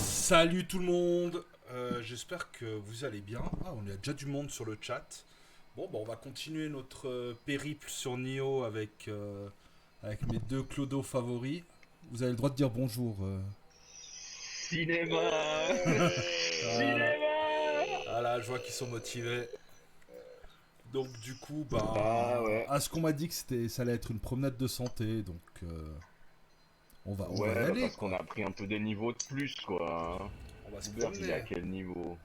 Salut tout le monde, j'espère que vous allez bien. Ah, on a déjà du monde sur le chat. Bon, on va continuer notre périple sur Nioh avec mes deux clodos favoris. Vous avez le droit de dire bonjour. Cinéma. Voilà. Cinéma. Voilà, je vois qu'ils sont motivés. Donc du coup, Ah ouais. à ce qu'on m'a dit que ça allait être une promenade de santé, donc on va y Ouais, aller parce quoi. qu'on a pris un peu des niveaux de plus, quoi. Hein. On va se Hubert, il est à promener. quel niveau?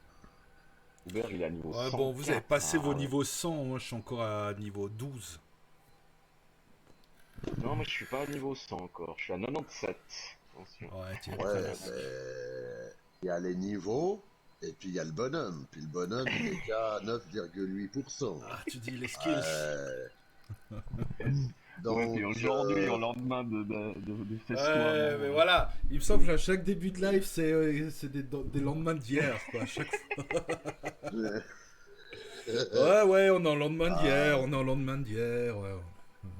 Hubert, il est à niveau Ouais, bon, vous avez 104. passé vos Ah ouais. niveaux 100, moi je suis encore à niveau 12. Non, moi je suis pas à niveau 100 encore. Je suis à 97. Attention. Ouais, tu es Ouais, presque. mais il y a les niveaux et puis il y a le bonhomme. Puis le bonhomme, il est qu'à 9,8%. Ah, tu dis les skills. Ouais. Ouais, puis Donc, aujourd'hui, au lendemain de festoiement. Ouais, mais voilà, il me semble qu'à chaque début de live, c'est des lendemains d'hier, quoi, à chaque fois. Ouais, on est en lendemain d'hier, ah, on est en lendemain d'hier, ouais.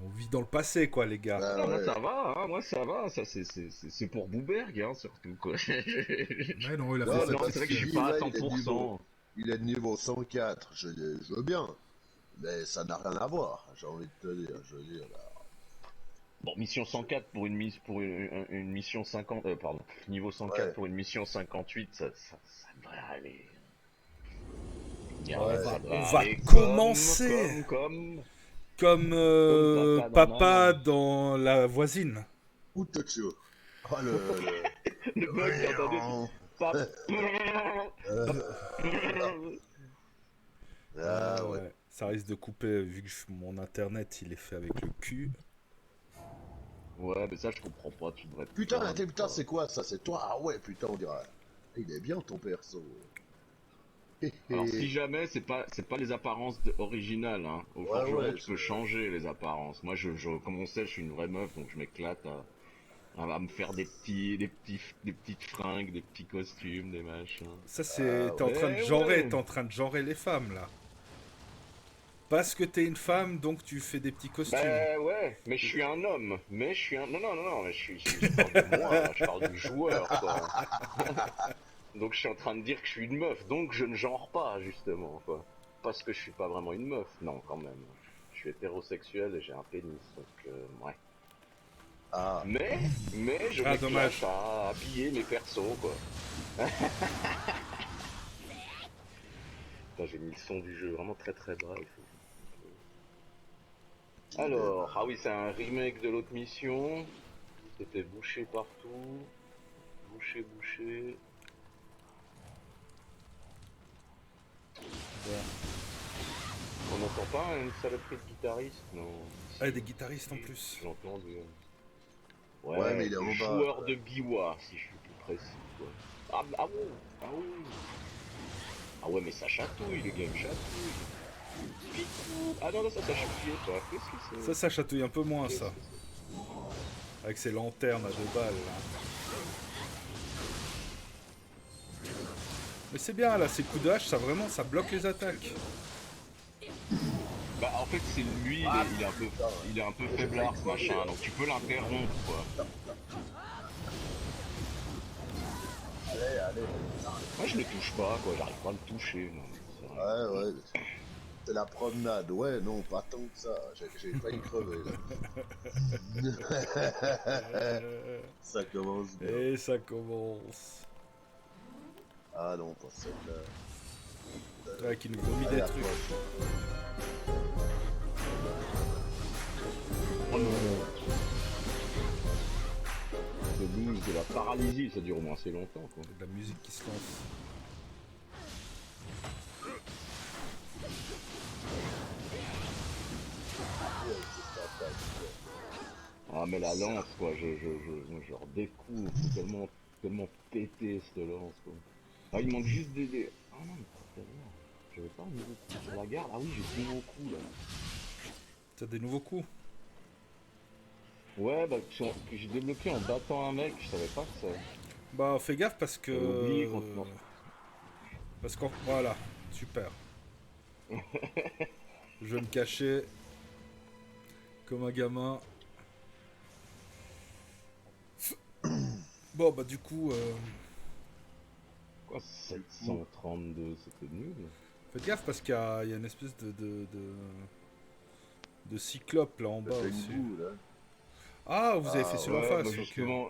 On vit dans le passé, quoi, les gars. bah Ah, moi ouais. ça va, hein, moi ça va. Ça, c'est pour Bouberg, hein, surtout, quoi. Ouais, non, il a fait Non, sa mais Non, parce c'est petite... vrai que je qu'il suis dit, pas à là, cent pour cent. il est de niveau 104. Je veux bien. Mais ça n'a rien à voir, j'ai envie de te dire. Je veux dire, là. Bon, mission 104 pour une mission 50, pardon, niveau 104 Ouais, pour une mission 58, ça devrait aller. On ouais. Ça va, devrait on va aller commencer comme comme papa dans papa maman. dans La Voisine. Ou Tokyo. Oh Le bug, j'ai entendu. Pap. Ah ouais. Ouais, ça risque de couper, vu que mon internet, il est fait avec le cul. Ouais, mais ça je comprends pas, tu devrais te Putain, plaindre, putain, quoi. c'est quoi ça? C'est toi? Ah ouais, putain, on dirait. Il est bien ton perso. Hé, Alors si hé. jamais c'est pas les apparences originales, hein. Au Ouais, forgeron ouais, tu peux changer les apparences. Moi comme on sait, je suis une vraie meuf donc je m'éclate à me faire des petites fringues, des petits costumes, des machins. Ça, Ah t'es en ouais. train de Eh genrer, ouais. t'es en train de genrer les femmes, là. Parce que t'es une femme, donc tu fais des petits costumes. Ben ouais, mais je suis un homme. Mais je suis un. Non, non, non, non, je parle de moi, là, je parle du joueur, quoi. Donc je suis en train de dire que je suis une meuf, donc je ne genre pas, justement, quoi. Parce que je suis pas vraiment une meuf, non, quand même. Je suis hétérosexuel et j'ai un pénis, donc ouais. Ah, Mais je Ah, m'éclate dommage. à habiller mes persos, quoi. Putain, j'ai mis le son du jeu vraiment très très bas. Alors, ah oui, c'est un remake de l'autre mission. C'était bouché partout. Bouché, bouché. Bon. On n'entend pas une saloperie de guitariste? Non. Ah, des guitaristes en plus. J'ai entendu. ouais, mais Ouais, il est le en bas. joueur de Biwa, si je suis plus précis, quoi. Ah ouais, ah oui. Ah ouais, mais ça chatouille, le game chatouille. Picou. Ah non, non, ça chatouille pas. Qu'est-ce que Ça, c'est? ça chatouille un peu moins, Qu'est-ce ça. que c'est? Avec ses lanternes à 2 balles, là. Mais c'est bien, là, ces coups de hache, ça vraiment, ça bloque les attaques. Bah en fait c'est lui, il est un peu faiblard ce machin, donc tu peux l'interrompre quoi. Allez, allez. Moi je le touche pas quoi, j'arrive pas à le toucher. Non, c'est vrai. Ouais, ouais. C'est la promenade. Ouais, non, pas tant que ça. J'ai failli crever, là. Ça commence bien. Et ça commence. Ah non, pas celle-là. Ouais, qui nous vomit Allez, des à trucs. toi. Oh non. Le blues de la paralysie, ça dure au moins assez longtemps, quoi. De la musique qui se lance. Ah mais la lance quoi, moi, je redécouvre, c'est tellement pété cette lance quoi. Ah il manque juste des... Ah non mais c'est bien. J'avais pas un nouveau coup sur la garde, ah oui j'ai des nouveaux coups là. T'as des nouveaux coups? Ouais bah que j'ai débloqué en battant un mec, je savais pas que ça... Bah fais gaffe parce que... J'avais oublié qu'on... Parce qu'en... Voilà, super. Je vais me cacher comme un gamin. Bon bah du coup... Quoi 732, c'était nul. Faites gaffe parce qu'il y a une espèce de cyclope là en bas Le aussi. Tengu, là. Ah, vous avez fait celui en Ouais, face, bah, ok. justement...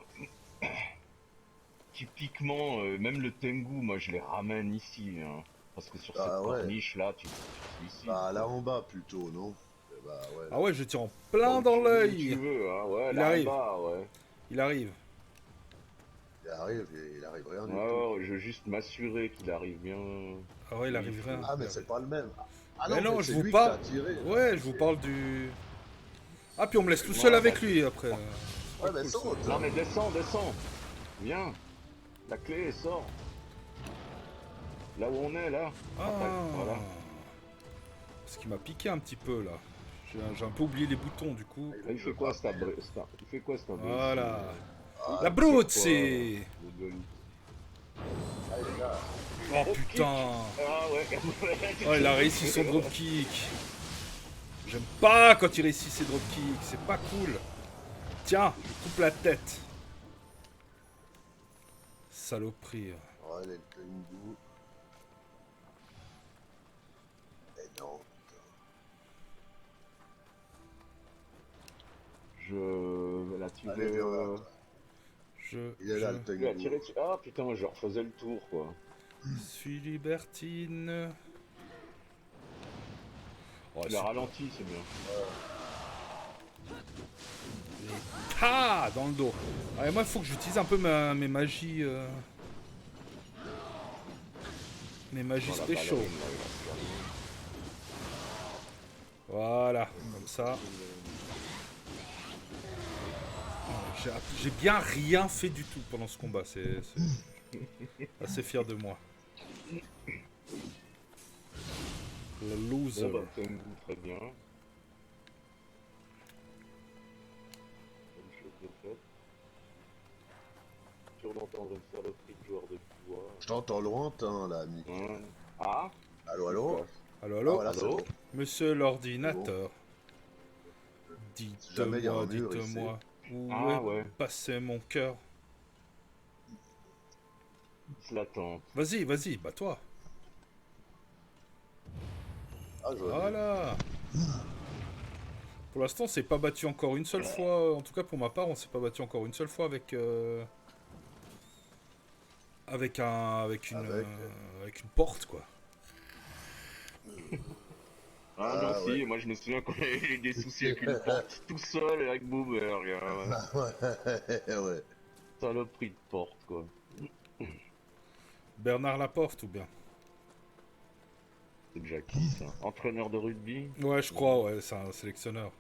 Typiquement, même le Tengu, moi je les ramène ici, hein. Parce que sur cette Ah ouais. corniche là, tu ici. Bah, là en bas plutôt, non? Bah, ouais. Ah ouais, je tire en plein Où dans tu l'œil. veux, hein, ouais, Il là arrive. en bas, ouais. Il arrive. Il arrive rien du tout. Ouais, je veux juste m'assurer qu'il arrive bien. Ah ouais, il arrive rien. Ah, mais c'est pas le même. Ah Mais non, mais je c'est vous lui parle. qui t'a tiré. Ouais, je vous parle du. Ah, puis on me laisse tout seul Ouais, avec bah, lui après. Ouais, mais saute. Non mais descends. Viens. La clé sort. Là où on est, là. Ah. Voilà. Parce qu'il m'a piqué un petit peu là. J'ai un peu oublié les boutons du coup. Là, il fait quoi, cet Voilà. Ah, La brute, c'est. ah, les gars. Oh putain. Ah ouais. Oh, il a réussi son dropkick. J'aime pas quand il réussit ses dropkicks, c'est pas cool. Tiens, je coupe la tête. Saloperie. Ouais, les Tengu. Mais non. Là, tu Allez, viens là, veux... toi. Il est là, le Tu as Tengu. tiré dessus. Ah putain, je refaisais le tour, quoi. Je suis libertine. Oh, Tu l'as ralenti, c'est bien. Ah, dans le dos. Ouais, moi, il faut que j'utilise un peu mes magies. Mes magies Voilà, spéciaux. ballerine, là, il a perdu. Voilà, comme ça. J'ai bien rien fait du tout pendant ce combat. C'est assez fier de moi. Le loser. Bon, bah, Tengu, très bien. Bonne chose de faite. Tu entendre une saloperie de joueur de pouvoir. Je t'entends lointain, là, ami. Ah. Allô, allô? Allô, Ah, allô, voilà, c'est bon. monsieur l'ordinateur. Si jamais il y a un mur Dites-moi, où Ah, est ouais. passé mon cœur? Il se l'attend. Vas-y, vas-y, bats-toi. Ah, je vois. Voilà. Pour l'instant, on s'est pas battu encore une seule fois. En tout cas, pour ma part, on s'est pas battu encore une seule fois avec avec une porte, quoi. Ah, Ah, non, si, ouais. moi je me souviens qu'on avait eu des soucis avec une porte tout seul avec Boomer, gars. Ouais, ouais. Saloperie de porte, quoi. Bernard Laporte ou bien? C'est déjà qui ça? Entraîneur de rugby? Ouais, je crois, ouais, c'est un sélectionneur.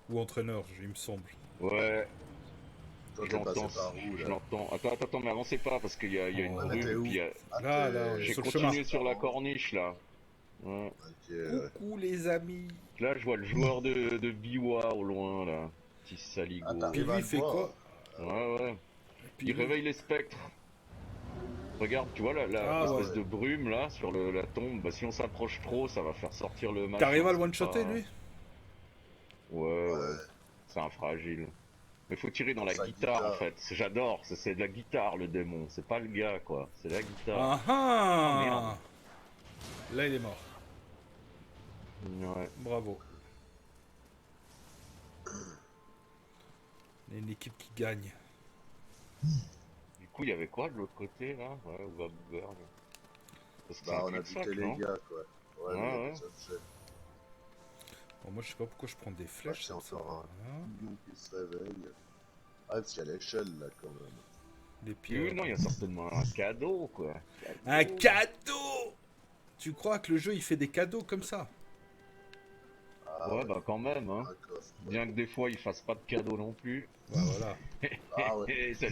Ou entraîneur, il me semble. Ouais, Toi, je t'es passé l'entends. par où, Je là? l'entends. Attends, mais avancez pas parce qu'il y a une Ouais, mais t'es brume. où? Puis Ah, Là, t'es- là, on est j'ai sur le continué chemin. sur la corniche là. Ouais. Ok, ouais. Coucou les amis. Là, je vois le joueur de Biwa au loin là. Petit saligo. Ah, Puis t'arrives lui, à il le fait voir. quoi? Ouais. Et puis Il lui- réveille les spectres. Regarde, tu vois la Ah, espèce ouais. de brume là sur la tombe. Bah, si on s'approche trop, ça va faire sortir le machin. T'arrives à le c'est one-shotter, pas- lui? Ouais. Ouais. C'est un fragile. Mais faut tirer dans la Sa guitare en guitare. fait. J'adore, c'est de la guitare le démon. C'est pas le gars quoi. C'est la guitare. Ah Ah, ah! merde. Là, il est mort. Ouais. Bravo. Il y a une équipe qui gagne. Du coup, il y avait quoi de l'autre côté là? Ouais, ou à Boober, là. Parce que c'est Bah, un on a cul-de-sac, buté les non? gars, quoi. Ouais, mais il y a Ouais, ouais. des objets. Bon, moi, je sais pas pourquoi je prends des Ah, flèches. c'est Ça me sert encore à rien. un pignon qui se réveille. Ah, parce qu'il y a l'échelle, là, quand même. Les Oui, pierres. oui, non, il y a certainement un cadeau, quoi. Un Cadeau. cadeau! Tu crois que le jeu il fait des cadeaux comme ça? Ah, Ouais, ouais, bah quand même, hein. un coffre. Bien que des fois, ils fassent pas de cadeau non plus. Bah voilà. Ah, ouais. C'est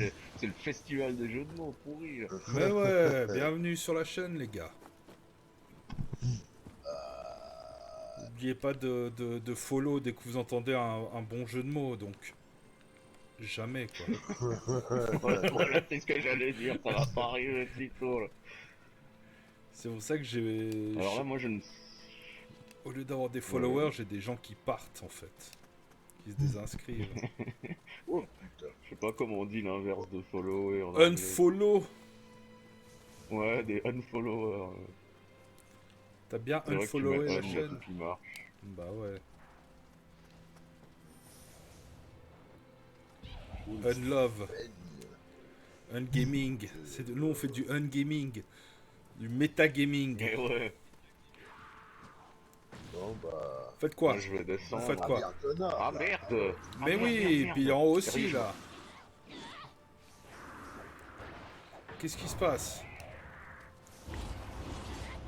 le festival des jeux de mots pourris, là. Mais ouais, bienvenue sur la chaîne les gars. N'oubliez pas de follow dès que vous entendez un bon jeu de mots, donc jamais quoi. Voilà, c'est ce que j'allais dire, ça va pas arriver sitôt, là. C'est pour ça que Alors là, moi, je ne... au lieu d'avoir des Ouais, followers, ouais. j'ai des gens qui partent en fait, qui se désinscrivent. Oh, putain. Je sais pas comment on dit l'inverse de follower en anglais. Unfollow. Ouais, des unfollowers. T'as bien C'est vrai que tu unfollowé mets la un, il y a tout chaîne? qui marche. Bah ouais. Unlove. Ungaming. Nous on fait du ungaming. Du metagaming. Mais ouais, Bon, bah. Faites quoi? moi je vais Vous descendre. faites Ah, quoi? bien connard. Ah là. merde! Ah, Mais merde, oui, merde, puis merde. en haut aussi Sérieux, là. Qu'est-ce qui se passe?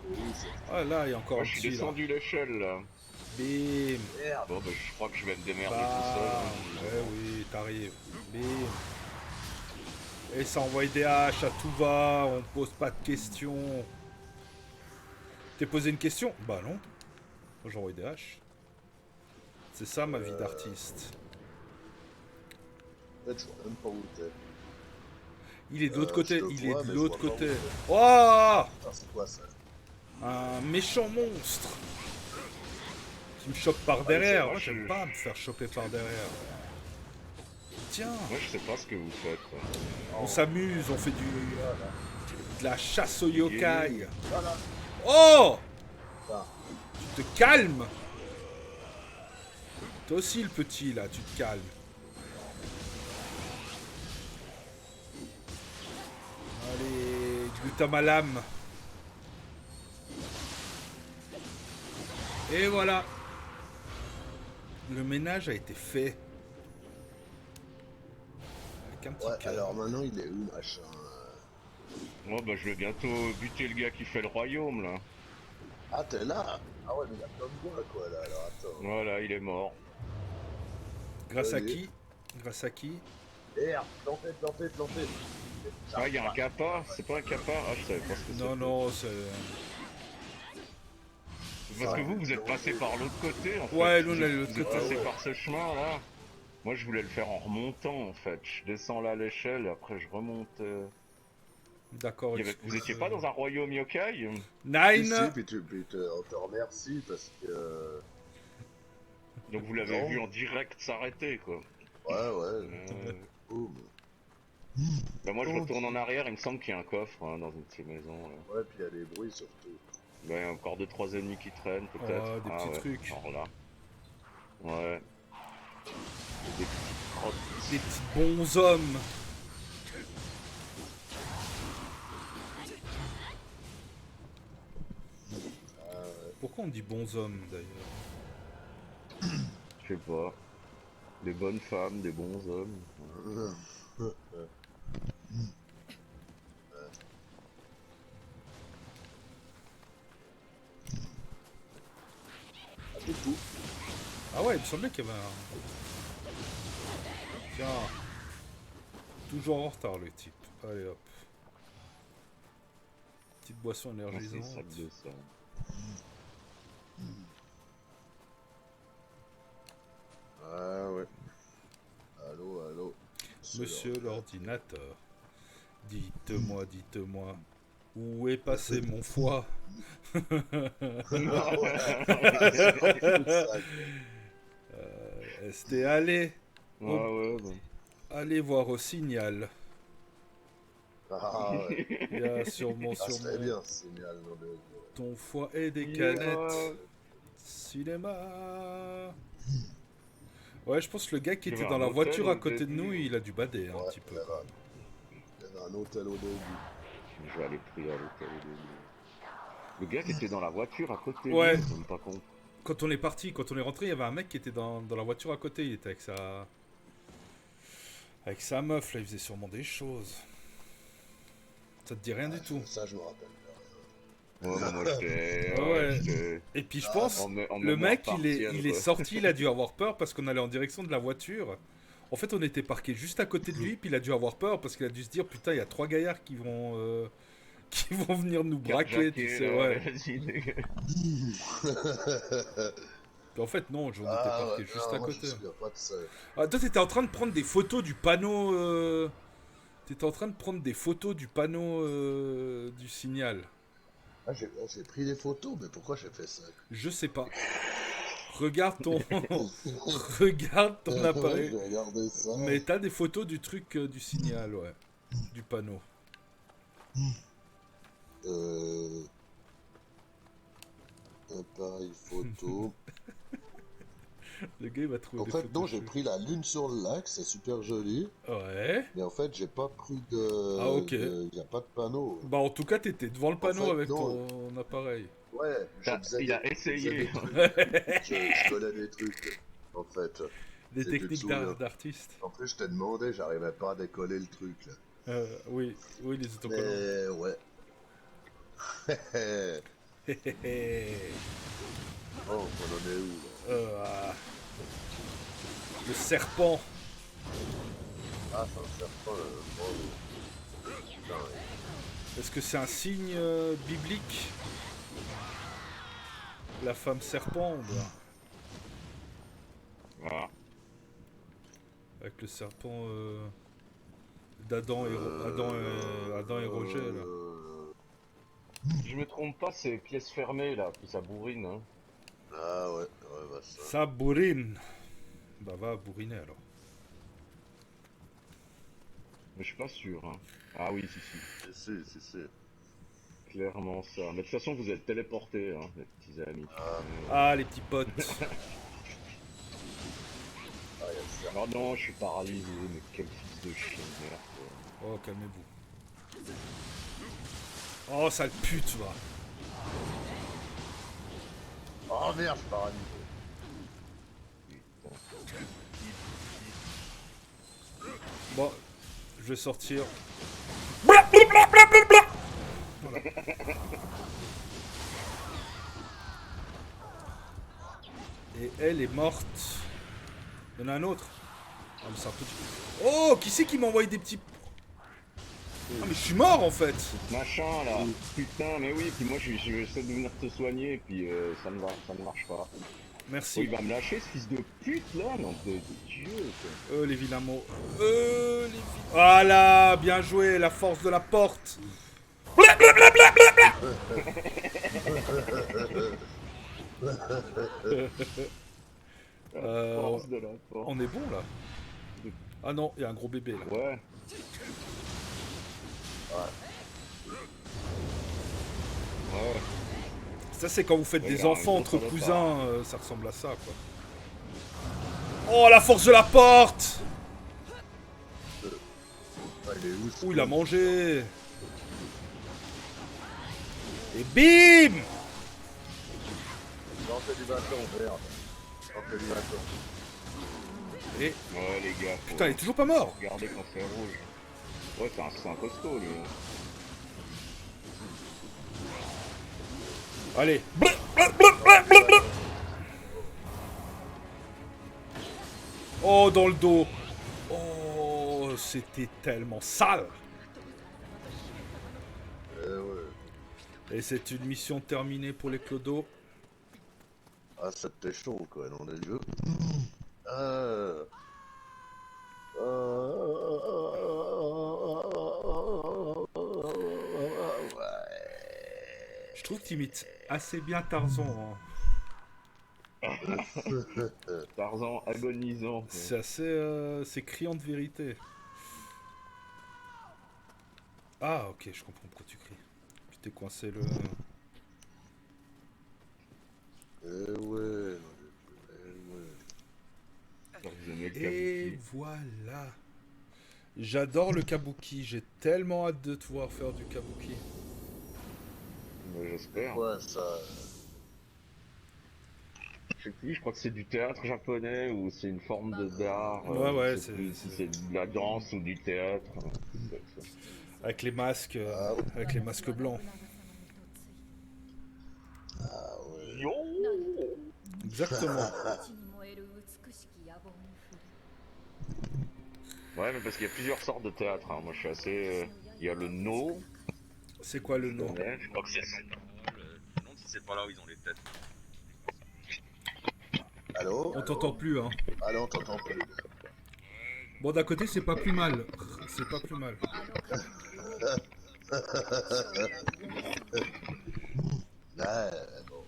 Oui, c'est Ah là, il y a encore Moi un je suis petit là. descendu l'échelle là. Bim. merde. Bon bah je crois que je vais me démerder Bah, tout seul. Hein. ouais, oui, t'arrives. Bim. Et ça envoie des haches à tout va, on pose pas de questions. T'es posé une question? Bah non. Moi j'envoie des haches. C'est ça ma vie d'artiste. En fait, je vois même pas où t'es. Il est de l'autre côté, je te il est vois, de mais l'autre je vois pas côté. où t'es. Oh! Ah, c'est quoi ça? Un méchant monstre qui me chope par c'est derrière. vrai, Moi je- j'aime pas me faire choper par derrière. Tiens, Moi je sais pas ce que vous faites. Quoi. on s'amuse, on fait de la chasse au yokai. Voilà. Oh! Ah, Tu te calmes. Toi aussi le petit là, tu te calmes. Allez, glutamalam. Et voilà. Le ménage a été fait. Avec un petit ouais, cœur. alors maintenant, il est où, machin? Moi bah je vais bientôt buter le gars qui fait le royaume là. Ah, t'es là? Ah ouais, mais il y a plein de gars, quoi, là. Alors, attends. Voilà, il est mort. Grâce à Allez. qui? Grâce à qui? Merde, planté, planté, planté. Ah, il y a un kappa? C'est pas un kappa? Ah, je savais pas ce que c'était. Non, non, c'est... Parce que vous êtes passé par l'autre côté en fait. Ouais, nous, on Vous est êtes- de l'autre vous êtes côté. passé Ouais, ouais. par ce chemin là. Moi je voulais le faire en remontant en fait. Je descends là à l'échelle et après je remonte. D'accord, Vous étiez pas dans un royaume yokai? Si, Nine. puis on te remercie parce que. Donc vous l'avez Non. vu en direct s'arrêter quoi. Ouais, ouais. Euh, Boum. Bah moi je Oh. retourne en arrière, il me semble qu'il y a un coffre hein, dans une de ces maisons là. Ouais, puis il y a des bruits surtout. Bah, il y a encore 2-3 ennemis qui traînent peut-être. Oh, des petits ouais. trucs. Alors là. Ouais. Des petites crottes. Des petits bons hommes. Pourquoi on dit bons hommes d'ailleurs? Je sais pas. Des bonnes femmes, des bons hommes. Ah, c'est tout. Ah ouais, il me semblait qu'il y avait un... Tiens. Toujours en retard le type. Allez hop. Petite boisson Ah, c'est énergisante. sac de ça. Ah ouais. Allô, allô. Monsieur l'ordinateur. Dites-moi, dites-moi. Où est passé mon foie? C'était allé. Ah ouais, bah. Allez voir au signal. Ah ouais. Il y a sur mon, Ça sur serait mon- bien ce signal, non de... ton foie et des canettes. Cinéma. Ouais, je pense que le gars qui Il y était avait dans un la hôtel voiture à au côté de début. nous, il a dû bader un Ouais, petit peu. il y avait un hôtel au début. Je vais aller prier à l'hôtel au début. Le gars qui était dans la voiture à côté de Ouais, nous, j'ai même pas compris. quand on est parti, quand on est rentré, il y avait un mec qui était dans la voiture à côté. Il était avec sa meuf, là, il faisait sûrement des choses. Ça te dit rien Ah, du tout. ça, je me rappelle. Ouais, non, moi j'étais. Ah Ouais, ouais. j'étais. Et puis je Ah, pense, En le mémoire mec, il est, partielle, il est quoi. sorti, il a dû avoir peur parce qu'on allait en direction de la voiture. En fait, on était parqué juste à côté de lui, puis il a dû avoir peur parce qu'il a dû se dire putain, il y a 3 gaillards qui vont, qui vont venir nous braquer, tu Carjacké, sais, là, ouais, ouais. vas-y, dégage. Puis en fait, non, on était Ah ouais, parqué juste non, à moi je me côté. souviens pas de ça. Ah, toi, t'étais en train de prendre des photos du panneau. T'étais en train de prendre des photos du panneau du signal. Ah, j'ai pris des photos, mais pourquoi j'ai fait ça? Je sais pas. Regarde ton, regarde ton Ouais, appareil. j'ai regardé ça. Mais t'as des photos du truc du signal, ouais. Du panneau. Euh, appareil photo. Le gars, il va trouver En des fait, non, photos. j'ai pris la lune sur le lac, c'est super joli. Ouais. Mais en fait, j'ai pas pris Ah, ok. y a pas de panneau. Bah, en tout cas, t'étais devant le En panneau fait, avec non. ton appareil. Ouais, Il a je faisais essayé. des trucs. Je connais des trucs, en fait. Des Si tu te techniques souviens. d'artiste. En plus, je t'ai demandé, j'arrivais pas à décoller le truc, là. Oui, oui, les autocollants. Mais, ouais. Oh, on en est où, là? Ah, le serpent. Ah, c'est un serpent, oh. Putain, ouais. Est-ce que c'est un signe biblique? La femme serpent ou bien Voilà. avec le serpent d'Adam et Roger là. Si je me trompe pas, c'est pièce fermée là, puis ça bourrine. Hein. Ah, ouais, ouais, bah ça. Ça bourrine. Bah va bourriner alors. Mais je suis pas sûr. Hein. Ah oui, si. Si. Clairement ça. Mais de toute façon, vous êtes téléportés, hein, les petits amis. Ah les petits potes. Ah, il y a le serpent. Oh non, je suis paralysé, mais quel fils de chien de merde. Quoi. Oh calmez-vous. Oh sale pute va. Oh merde, je suis paralysé. Bon, je vais sortir. Voilà. Et elle est morte. Il y en a un autre. Ah, mais c'est un petit. Oh, qui c'est qui m'a envoyé des petits. Ah, mais je suis mort en fait. Machin là. Putain, mais oui, puis moi j'essaie de venir te soigner, puis ça ne marche pas. Oh, Merci. il va me lâcher ce fils de pute là, non de Dieu quoi. Les vilains mots. Voilà, bien joué, la force de la porte. Force de la force. On est bon là. Ah non, il y a un gros bébé là. Ouais. Ouais. Ça c'est quand vous faites Ouais, des il y a un enfants gros entre salopard. cousins, ça ressemble à ça quoi. Oh la force de la porte. Ah, il est où ce Ouh il a con? mangé. Et bim. Sortez du bâton, merde. Sortez du bâton. Et Ouais les gars. putain il est toujours pas mort. Regardez quand c'est rouge. Ouais, c'est un costaud lui. Allez. Oh dans le dos. Oh c'était tellement sale. Ouais. Et c'est une mission terminée pour les clodos. Ah, c'était chaud, quoi, nom de Dieu. Ah. Je trouve que tu imites assez bien Tarzan. Hein. Tarzan agonisant. Quoi. C'est assez... c'est criant de vérité. Ah ok, je comprends pourquoi tu cries. Tu t'es coincé le... Ouais. voilà. J'adore le kabuki. J'ai tellement hâte de te voir faire du kabuki. Mais j'espère. Ouais, ça. Je sais plus, je crois que c'est du théâtre japonais ou c'est une forme d'art. Ouais, Je ouais, sais plus si c'est de la c'est- danse ou du théâtre. avec les masques, Ah, avec les masques blancs. ah ouais. Yo Exactement. Ouais, mais parce qu'il y a plusieurs sortes de théâtre. Hein. Moi, je suis assez. Il y a le no. C'est quoi le nom? Je crois que c'est ça. Je me demande si c'est pas là où ils ont les têtes. Allô? On t'entend plus, hein. Allô, on t'entend plus. Bon, d'un côté, c'est pas plus mal. C'est pas plus mal. Ouais, bon.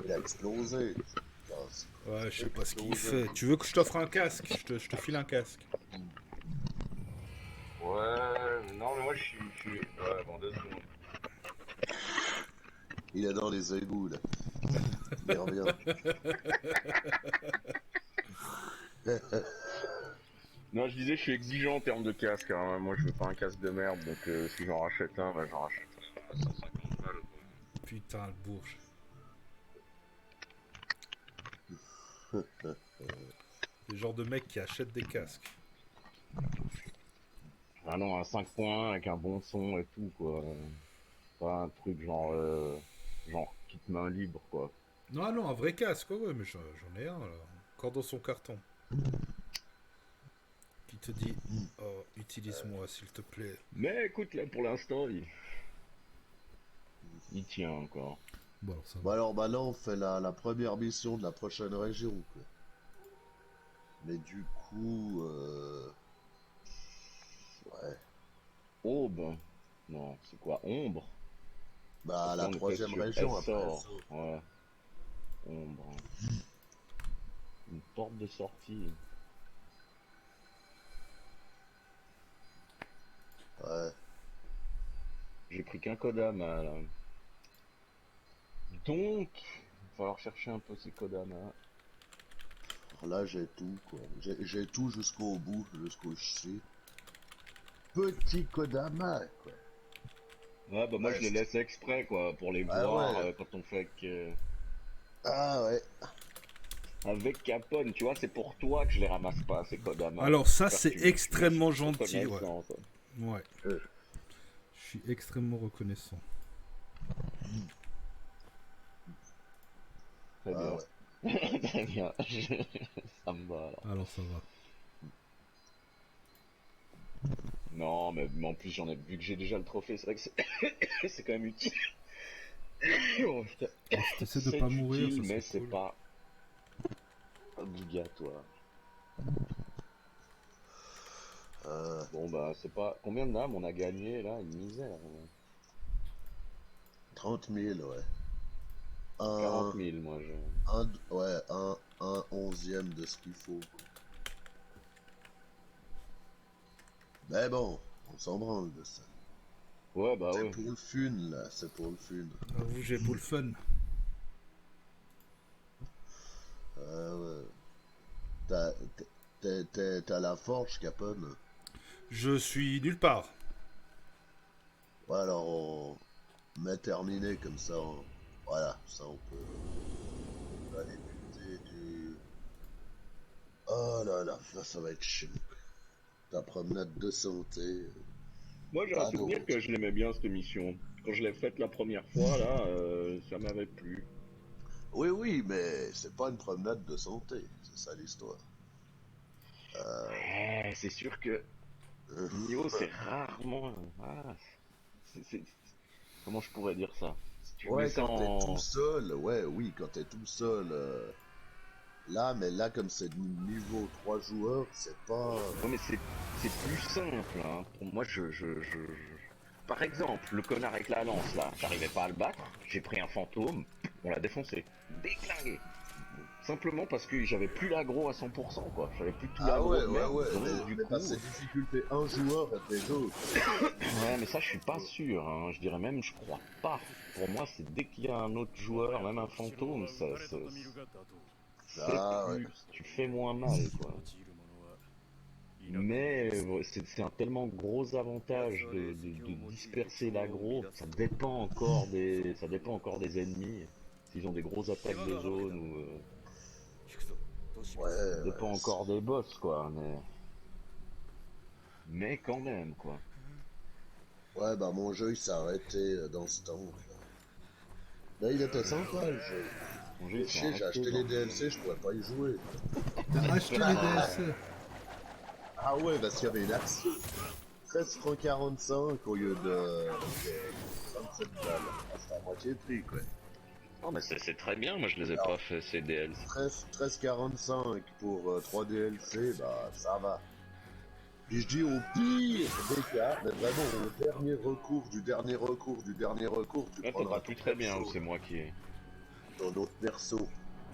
Il a explosé. Ouais, je sais pas ce qu'il fait. Tu veux que je t'offre un casque? Je te file un casque. Ouais, non, mais moi je suis. Ouais, bon, 2 secondes. Il est dans les égouts, là. Il revient. Non, je disais, je suis exigeant en termes de casque. Hein. Moi, je veux pas un casque de merde, donc si j'en rachète un, bah, j'en rachète un à 150 balles. Quoi. Putain, le bourge. Le genre de mec qui achète des casques. Ah non, un 5.1 avec un bon son et tout, quoi. Pas un truc genre kit main libre, quoi. Non, non, un vrai casque, ouais, mais j'en ai un, là. Encore dans son carton. Qui te dit, oh, utilise-moi, s'il te plaît. Mais écoute, là, pour l'instant, il tient encore. Bon, alors ça Bon, va. alors maintenant, on fait la première mission de la prochaine région, quoi. Mais du coup, ouais. Aube. Non, c'est quoi? Ombre. Bah, Parce la qu'on était troisième sur région après. Essor. Ouais. Ombre. Une porte de sortie. Ouais. J'ai pris qu'un Kodama, là. Donc, il va falloir chercher un peu ces Kodama. Alors là, j'ai tout, quoi. J'ai tout jusqu'au bout, jusqu'au ch'ti. Petit Kodama, quoi. Ouais, bah moi Ouais, je les laisse exprès, quoi, pour les Ah voir ouais. quand on fait Ah ouais. avec Capone, tu vois, c'est pour toi que je les ramasse pas, ces Kodama. Alors ça, J'espère c'est que tu extrêmement es gentil, ouais. reconnaissant, quoi. Ouais. Je suis extrêmement reconnaissant. Très Ah bien. ouais. Très bien. Ça me va, alors. Alors ça va. Non, mais en plus, j'en ai vu que j'ai déjà le trophée, c'est vrai que c'est c'est quand même utile. Oh, putain. Alors, si t'essaies de C'est pas mourir, utile, ça mais serait c'est cool. pas obligatoire. Bon, bah, c'est pas. Combien de dames on a gagné là? Une misère. 30 000, ouais. 40 Un, 000, moi, je. ouais, un onzième de ce qu'il faut, quoi. Mais bon, on s'en branle de ça. Ouais, bah C'est ouais. pour le fun, là, c'est pour le fun. Avoue, j'ai pour le fun. Ouais. T'es à la forge, Capone. Je suis nulle part. Ouais, alors on met terminé comme ça. Voilà, ça on peut aller buter du. Oh là là, ça va être chiant. Ta promenade de santé. Moi, j'ai un Pas souvenir d'autre. que je l'aimais bien cette émission. Quand je l'ai faite la première fois, là, ça m'avait plu. Oui, oui, mais c'est pas une promenade de santé. C'est ça l'histoire. C'est sûr que Nioh, c'est rarement. Ah, c'est- comment je pourrais dire ça? Si tu mets Ouais, ça quand t'es tout en. seul, ouais, oui, quand t'es tout seul. Là, mais là, comme c'est niveau 3 joueurs, c'est pas. Non, mais c'est plus simple. Hein. Pour moi, par exemple, le connard avec la lance, là, j'arrivais pas à le battre. J'ai pris un fantôme, on l'a défoncé. Déglingué. Simplement parce que j'avais plus l'aggro à 100%, quoi. J'avais plus tout Ah l'aggro ouais, de ouais, merde. ouais, Donc, du mais coup. parce que c'est difficulté un joueur et t'es deux. Ouais, mais ça, je suis pas sûr. Hein. Je dirais même, je crois pas. Pour moi, c'est dès qu'il y a un autre joueur, même un fantôme, ça. Ah ouais. Tu fais moins mal, quoi. Mais c'est un tellement gros avantage de disperser l'aggro. Ça dépend encore des ennemis. S'ils ont des grosses attaques de zone ou Ouais, ça dépend ouais. encore des boss, quoi. Mais quand même, quoi. Ouais, bah mon jeu il s'est arrêté dans ce temps. Mais il était sympa le jeu. Mon jeu, il Mais s'est chier, j'ai arrêté acheté dans les le temps. DLC, je pouvais pas y jouer. T'as acheté les DLC. Ah ouais, parce qu'il y avait une action. 13,45 au lieu de 27 balles. Ah, c'est à moitié prix, quoi. Oh, mais c'est très bien, moi je les ai pas Alors, fait ces DLC. 13,45 pour 3 DLC, bah ça va. Puis je dis au pire des cas, mais vraiment au dernier recours du dernier recours du dernier recours, tu Là, prendras t'entends ton plus très bien, ou perso, c'est moi qui ai. ton autre perso.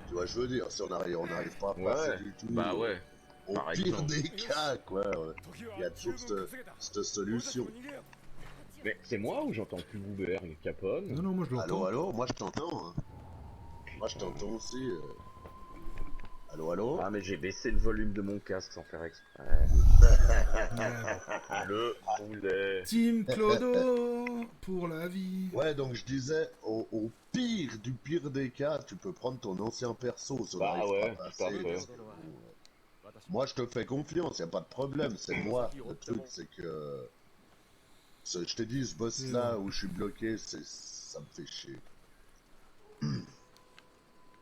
Tu vois, je veux dire, si on n'arrive pas à passer Ouais, du tout, bah ouais, au par pire exemple. des cas, quoi, il y a toujours cette solution. Mais c'est moi ou j'entends plus Bouberg, Capone? Non, non, moi je Allô, l'entends. allô, moi je t'entends, hein. Moi je Putain. t'entends aussi. Allô, allô? Ah, mais j'ai baissé le volume de mon casque sans faire exprès. Merde. Le boulet. Team Clodo pour la vie. Ouais, donc je disais, au pire du pire des cas, tu peux prendre ton ancien perso, si on Bah n'arrive pas à ouais, tout à passer. fait. Parce que, bon, moi je te fais confiance, y a pas de problème. C'est moi, le truc, c'est que. Je t'ai dit, ce boss C'est là où je suis bloqué, ça me fait chier.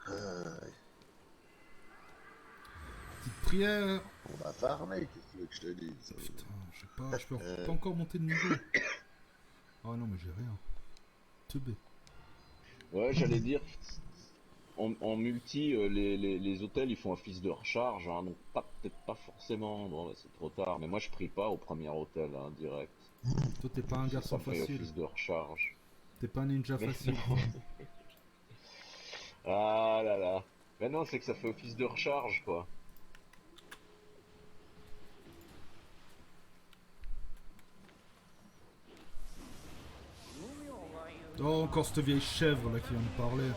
Ah, petite prière. on va farmer, qu'est-ce que tu veux que je te dise? Putain, je sais pas, je peux pas encore monter de niveau. Ah non, mais j'ai rien. Teubé. Ouais, j'allais dire, en multi, les hôtels ils font office de recharge, hein, donc peut-être pas forcément, bon bah, c'est trop tard, mais moi je prie pas au premier hôtel, hein, direct, Toi, t'es pas un si garçon ça fait facile. office de recharge. T'es pas un ninja Mais facile. non, ah là là, mais non, c'est que ça fait office de recharge, quoi. Oh, encore cette vieille chèvre là qui vient me parler.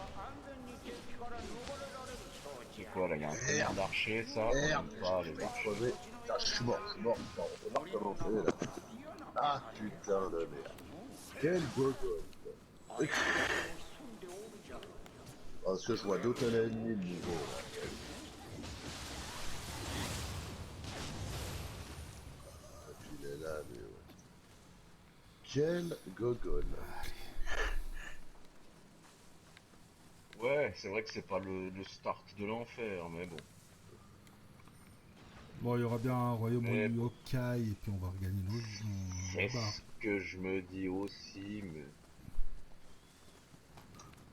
C'est quoi là, il y a un tonnerre Merde, d'archer, ça, on merde, n'aime j'ai pas les failli archers. crever. Putain, je suis mort. Putain, on peut pas recommencer là. Ah putain de merde. Quel gogol. Parce que je vois d'hôtel ennemi de nouveau là. Et puis il est là, mais ouais. Quel gogol. Ouais, c'est vrai que c'est pas le start de l'enfer, mais bon. Bon, il y aura bien un royaume Mais yokai et puis on va regagner c'est là-bas. ce que je me dis aussi, mais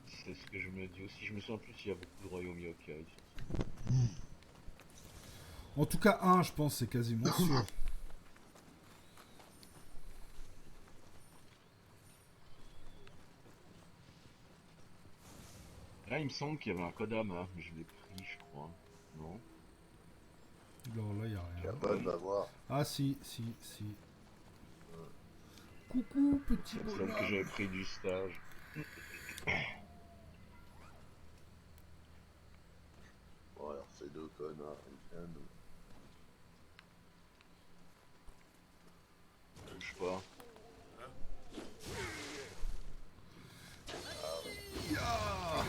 c'est ce que je me dis aussi. Je me souviens plus s'il y a beaucoup de royaumes yokai. En tout cas, un, je pense, c'est quasiment sûr. Là, il me semble qu'il y avait un Kodama, mais je l'ai pris, je crois. Non? Alors là, il y a rien. Capone va voir. Ah, si. Coucou, petit C'est celle que bonhomme. j'avais pris du stage. Bon alors ces deux connards, ils viennent. Bouge pas. Ya.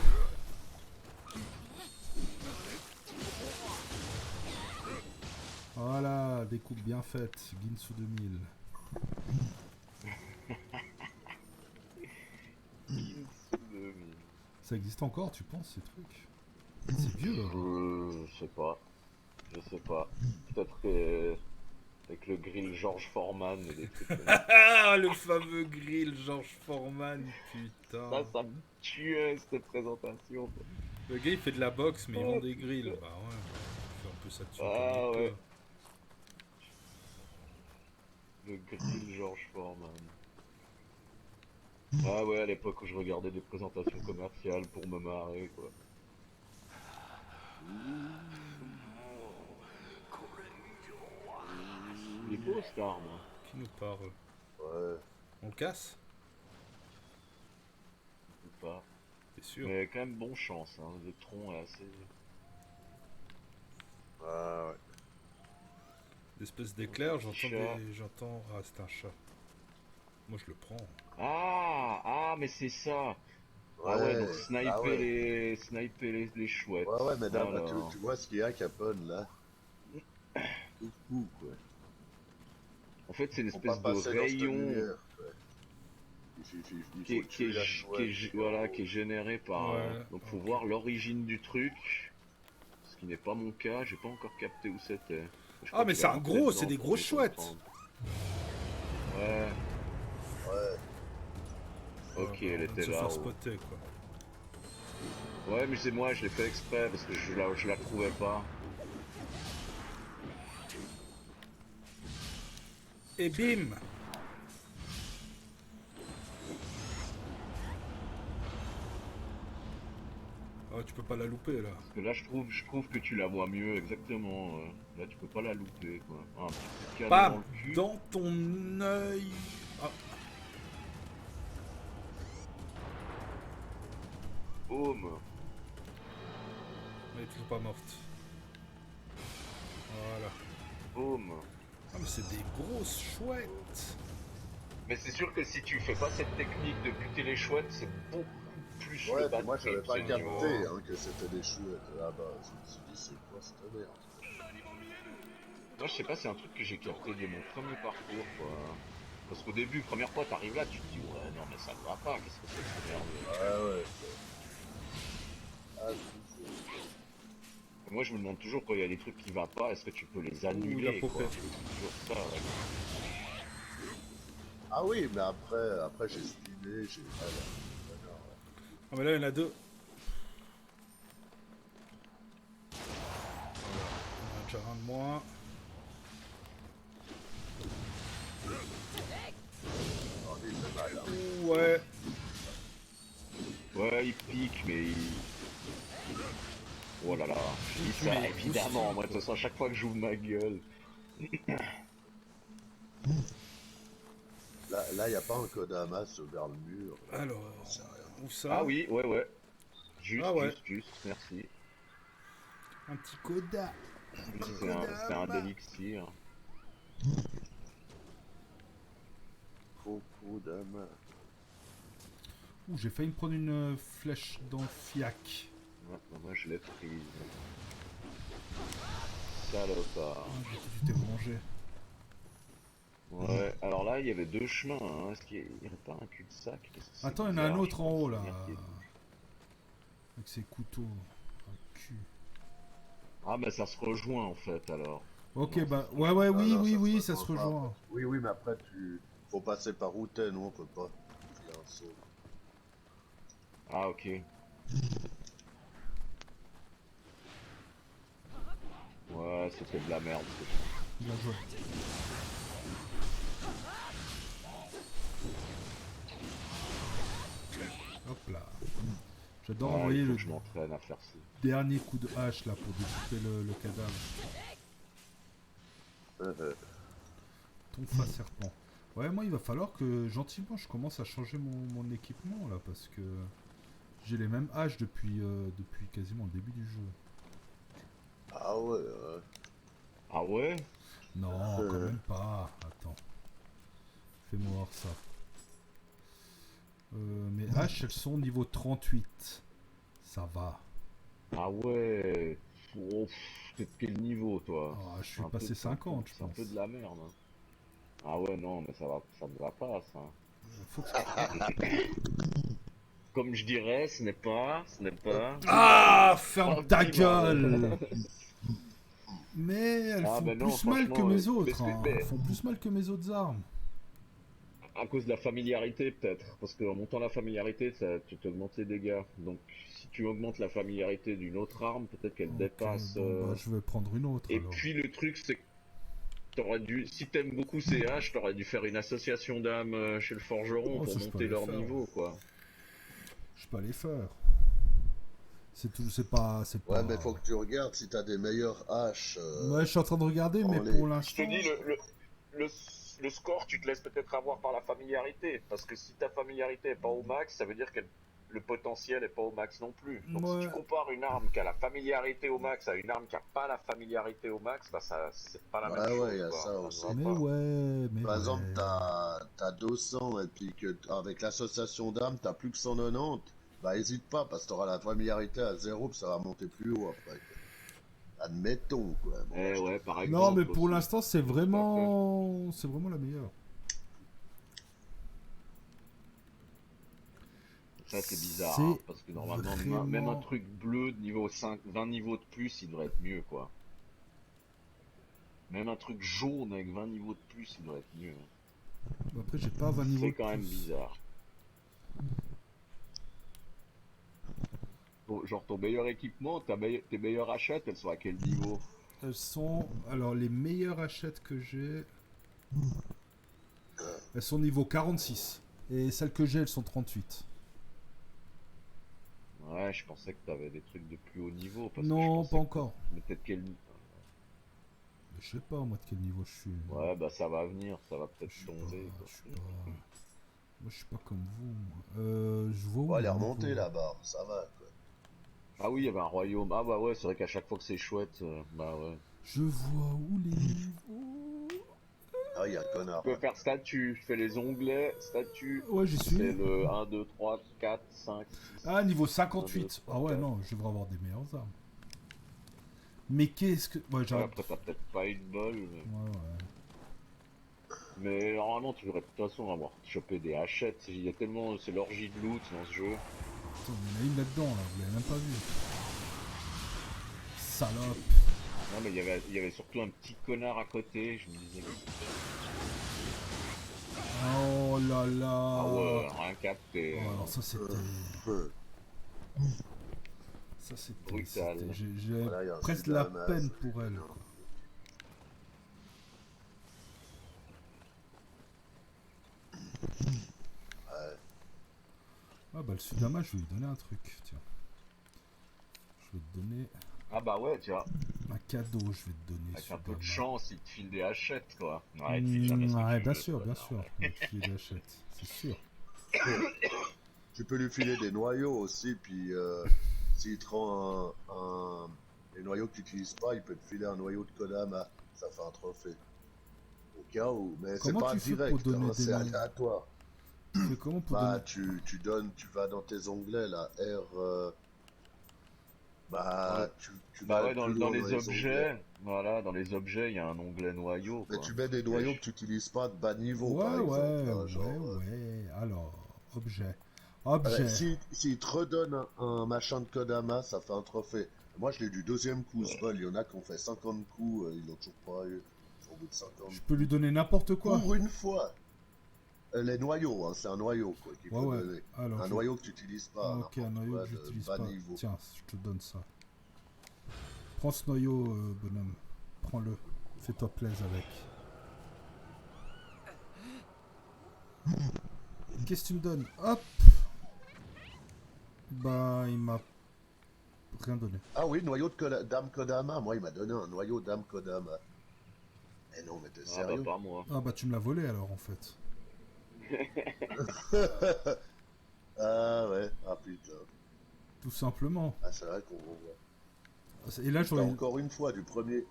Voilà, découpe bien faite. Ginsu 2000. Ginsu 2000. Ça existe encore, tu penses, ces trucs? C'est vieux, là. Je sais pas. Je sais pas. Peut-être que avec le grill George Foreman et des trucs comme ça. Ah, le fameux grill George Foreman, putain. Ça me tuait cette présentation. Quoi. Le gars, il fait de la boxe, mais il vend Oh, des putain. grilles. Bah ouais, il fait un peu ça dessus comme Ah il ouais. peut. Le grill George Foreman. Ah ouais, à l'époque où je regardais des présentations commerciales pour me marrer, quoi. Il est beau cette arme. Hein. Qui nous parle? Ouais. On le casse? Ou pas. T'es sûr? Mais quand même bon chance, hein. Le tronc est assez... Ah ouais. L'espèce d'éclair, Chat. j'entends... Ah, c'est un chat. Moi, je le prends. Ah, mais c'est ça. Ah ouais, donc Ouais, bah ouais. sniper les chouettes. Ouais, ouais, mais là, bah, tu, Alors, tu vois ce qu'il y a, Capone, là. Tout fou, quoi. en fait, c'est une Faut pas espèce de passer dans cette rayon lumière, quoi. Il faut tuer la chouette voilà, en qui est haut. généré par. Ouais, Donc, faut ok. voir l'origine du truc. Ce qui n'est pas mon cas. J'ai pas encore capté où c'était. Je Ah, crois mais qu'il va c'est un falloir peut-être gros, c'est dedans des pour grosses mieux chouettes. comprendre. Ouais. Ouais, Ok, Bah, elle on vient de était se faire là-haut. spotter, quoi. Ouais, mais c'est moi, je l'ai fait exprès parce que je la trouvais pas. Et bim! Ah, tu peux pas la louper, là. Parce que là, je trouve que tu la vois mieux, exactement. Là, tu peux pas la louper, quoi. Ah, un petit coup de canon dans Bam! le cul. Dans ton œil. Ah, Boum. elle est toujours pas morte. Voilà. Boum. Ah, mais c'est des grosses chouettes. Mais c'est sûr que si tu fais pas cette technique de buter les chouettes, c'est beaucoup plus le ouais, puis bad moi, j'avais trip, ce pas niveau. capté hein, que c'était des chouettes. Ah bah, je me suis dit, c'est quoi cette merde? Moi, je sais pas, c'est un truc que j'ai capté dès mon premier parcours, quoi. Parce qu'au début, première fois, t'arrives là, tu te dis, ouais, non, mais ça ne va pas, qu'est-ce que c'est que ce merde. Ouais, ouais. Ah, c'est Moi, je me demande toujours quand il y a des trucs qui va pas, est-ce que tu peux les Ouh, il a annuler, popé. quoi. C'est toujours ça, ouais. Ah oui, mais après j'ai spiné, j'ai... Ah, là, d'accord, Ah, mais là, il y en a deux. Il y en a déjà un de moins. ouais. Oh, il fait mal, hein. Ouh, ouais. Ouais, il pique, mais il... Oh là là, je dis Mais ça, évidemment, aussi, moi, de toute quoi. façon, à chaque fois que j'ouvre ma gueule... Là, y a pas un Kodamas vers le mur, là. J'en Alors, sais rien. où Ah ça? oui, ouais, ouais. Ah Juste, ouais, juste, juste, merci. un petit coda. Un Juste, petit c'est un kodama. d'élixir. Kodama. Ouh, j'ai failli me prendre une flèche dans le fiac. Ouais, bah, moi, je l'ai prise. Salopard. Ah, j'ai tout été mangé. Ouais, alors là, il y avait deux chemins, hein. Est-ce qu'il n'y aurait pas un cul-de-sac? Qu'est-ce que c'est Attends, il y en a un bizarre, autre je en pense, haut c'est là. une merde qui est louche. Avec ses couteaux. Un cul. Ah, bah ça se rejoint en fait alors. Ok, Non, ça bah, se ouais, rejoint ouais, pas. Non, oui, non, oui, ça se oui, ça se rejoint pas, après. rejoint. Oui, oui, mais après, faut passer par Routen, nous, on peut pas. Il y a un saut. Ah, ok. Ouais, c'était de la merde ce truc. Bien joué. Hop là. J'adore Ouais, il envoyer faut le que je m'entraîne à faire ça. dernier coup de hache là pour découper le cadavre. Euh, Tonfa serpent. Ouais, moi il va falloir que gentiment je commence à changer mon équipement là parce que j'ai les mêmes haches depuis quasiment le début du jeu. Ah ouais, ouais. Ah ouais? Non, quand même pas. Attends. Fais-moi voir ça. Mes haches elles sont niveau 38. Ça va. Ah ouais. Oh, t'es de quel niveau toi? Ah, je suis passé 50 je C'est un peu pense. de la merde, hein. Ah ouais, non, mais ça ne va pas ça. Faut que je... Comme je dirais, ce n'est pas du Ah, mal. ferme ta Optimal. gueule. Mais elles Ah font ben non, plus mal que franchement, mes autres. Hein. Elles font plus mal que mes autres armes. à cause de la familiarité peut-être, parce qu'en montant la familiarité, tu t'augmentes les dégâts. Donc si tu augmentes la familiarité d'une autre arme, peut-être qu'elle Ok, dépasse. bon bah je vais prendre une autre Et alors. puis le truc c'est que t'aurais dû, si t'aimes beaucoup ces haches, t'aurais dû faire une association d'âmes chez le forgeron Oh, pour ça je peux monter aller leur faire. niveau, quoi. Je peux aller faire. C'est tout, c'est pas, c'est Ouais, pas. mais faut que tu regardes si t'as des meilleures haches. Ouais, je suis en train de regarder, mais En pour les... Je te l'instant. dis, le, le score, tu te laisses peut-être avoir par la familiarité. Parce que si ta familiarité est pas au max, ça veut dire qu'elle le potentiel est pas au max non plus. Donc si tu Ouais. compares une arme qui a la familiarité au max à une arme qui a pas la familiarité au max, bah ça c'est pas la même Ouais, il chose y a quoi, ça ça ne aussi. va Mais pas. ouais, mais Par exemple, ouais. t'as 200 et puis que avec l'association d'armes, t'as plus que 190. Bah, hésite pas parce que t'auras la familiarité à zéro puis ça va monter plus haut après, quoi. Admettons, quoi. Bon, là, Eh je te ouais, dis. par Non, mais exemple pour aussi. l'instant, Tout à fait. c'est vraiment la meilleure. Ça c'est bizarre, hein, C'est parce que normalement même un vraiment. truc bleu de niveau 5, 20 niveaux de plus, il devrait être mieux quoi. Même un truc jaune avec 20 niveaux de plus, il devrait être mieux, hein. Bon, après, j'ai pas 20 niveaux C'est de quand même plus. bizarre. Genre ton meilleur équipement, tes meilleures achètes, elles sont à quel niveau? Elles sont. Alors, les meilleures achètes que j'ai. Elles sont niveau 46. Et celles que j'ai, elles sont 38. Ouais, je pensais que t'avais des trucs de plus haut niveau, parce que je Non, pas pensais que encore. mais peut-être quel... Je sais pas, moi, de quel niveau je suis. Ouais, bah ça va venir, ça va Je peut-être suis pas. tomber, quoi. Je suis pas. Moi, je suis pas comme vous. Moi. Je vois où Ouais, elle les est remontée niveaux. la barre, ça va, quoi. Ah oui, il y avait un royaume. Ah bah ouais, c'est vrai qu'à chaque fois que c'est chouette, bah ouais. Je vois où les niveaux. Ah, il y a Tu connard peux là. faire statut, je fais les onglets, statut, Ouais, j'y c'est suis. le 1, 2, 3, 4, 5, 6. Ah, niveau 1, 2, 58. 3, Ah ouais, 4. non, je devrais avoir des meilleures armes. Mais qu'est-ce que. Ouais, Ouais, j'arrête. après t'as peut-être pas une bol, mais... Ouais, ouais. Mais normalement tu devrais de toute façon avoir chopé des hachettes. Il y a tellement... C'est l'orgie de loot dans ce jeu. Attends, il y en a une là-dedans, là, vous l'avez même pas vu. Salope. Non mais il y avait surtout un petit connard à côté, je me disais... Oh là Ah là. ouais, rien capté, Oh, alors hein. ça, c'était. Euh, Ça, c'était. Brutal. J'ai Voilà, il y a un presque la Sudama, peine ça lui pour donne elle, un quoi. truc. Ouais. Ah, bah, le Sudama, je vais lui donner un truc. Tiens. Je vais te donner Ah bah ouais, tu vois, un cadeau. Je vais te donner avec un peu de Sudama. chance, il te file des hachettes, quoi. Ouais, il te file jamais ce que Ouais, tu bien veux, ce sûr, bien connard, sûr. ouais. Je vais te filer des hachettes. C'est sûr. Tu peux lui filer des noyaux aussi, puis s'il te rend des noyaux que tu n'utilises pas, il peut te filer un noyau de Kodama. Ça fait un trophée. Au cas où. Mais c'est Comment pas tu fais pour direct, donner hein, des c'est noms? aléatoire. Tu fais comment pour Bah, donner. tu donnes, tu vas dans tes onglets, là, R, Dans le- tu Bah vas ouais, plus dans loin dans les les onglets. objets, voilà, dans les objets, il y a un onglet noyau, Mais quoi. tu mets des Et noyaux que tu n'utilises pas de bas niveau, par Ouais, exemple, ouais, hein, ouais, genre. ouais. Alors, objet. Ouais, Objet. si te redonne un machin de Kodama, ça fait un trophée. Moi, je l'ai du deuxième coup, ce bol. Il y en a qui ont fait 50 coups, ils l'ont toujours pas eu. Ils sont au bout de 50 Je peux lui coups. donner n'importe quoi. Pour une fois. Les noyaux, hein, c'est un noyau, quoi, qu'il Ouais, faut ouais. donner. Alors, Un je vais. noyau que tu n'utilises pas, Ok, un n'importe noyau quoi, que de j'utilise bas pas. niveau. Tiens, je te donne ça. Prends ce noyau, bonhomme. Prends-le. Fais-toi plaisir avec. Qu'est-ce que tu me donnes? Hop. Bah, il m'a rien donné. Ah oui, noyau de Dame Kodama. Moi, il m'a donné un noyau Dame Kodama. Eh non, mais t'es Ah bah sérieux? pas moi. Ah bah tu me l'as volé alors en fait. Ah ouais, ah putain. Tout simplement. Ah, c'est vrai qu'on revoit. Et là Et t'as j'aurais. encore une fois du premier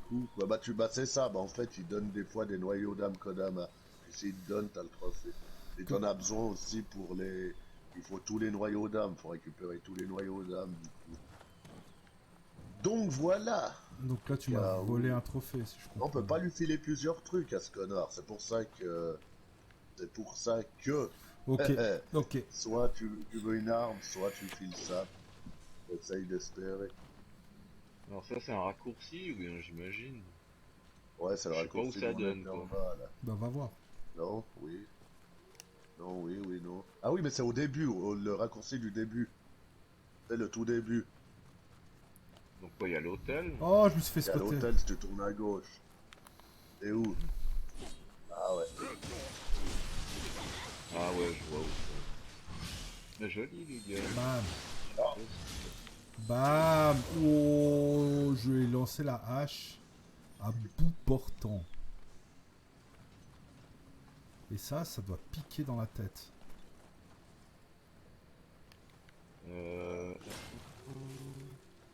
coup, quoi. Bah c'est ça, bah en fait, ils donnent des fois des noyaux d'âme Kodama. Puis s'ils te donnent, t'as le trophée. Et t'en as besoin aussi pour les. Il faut tous les noyaux d'âme, faut récupérer tous les noyaux d'âme du coup. Donc voilà! Donc là Au tu m'as cas volé où. un trophée si je On comprends peut pas bien. lui filer plusieurs trucs à ce connard, c'est pour ça que. C'est pour ça que. Ok, ok. Soit tu veux une arme, soit tu files ça. Essaye d'espérer. Alors ça c'est un raccourci ou bien j'imagine. Ouais, c'est le Je sais pas où raccourci de ça mon donne, épée en quoi. bas là. Bah va voir. Non, oui. Non, oui, oui, non. Ah oui, mais c'est au début, le raccourci du début. C'est le tout début. Donc quoi, il y a l'hôtel? Oh, je me suis fait C'est à spotter. l'hôtel si tu tournes à gauche. Et où? Ah ouais. Ah ouais, je vois où c'est. Mais joli les gars. Bam. Ah, Bam. Oh, je lui ai lancé la hache à bout portant. Et ça doit piquer dans la tête. Euh...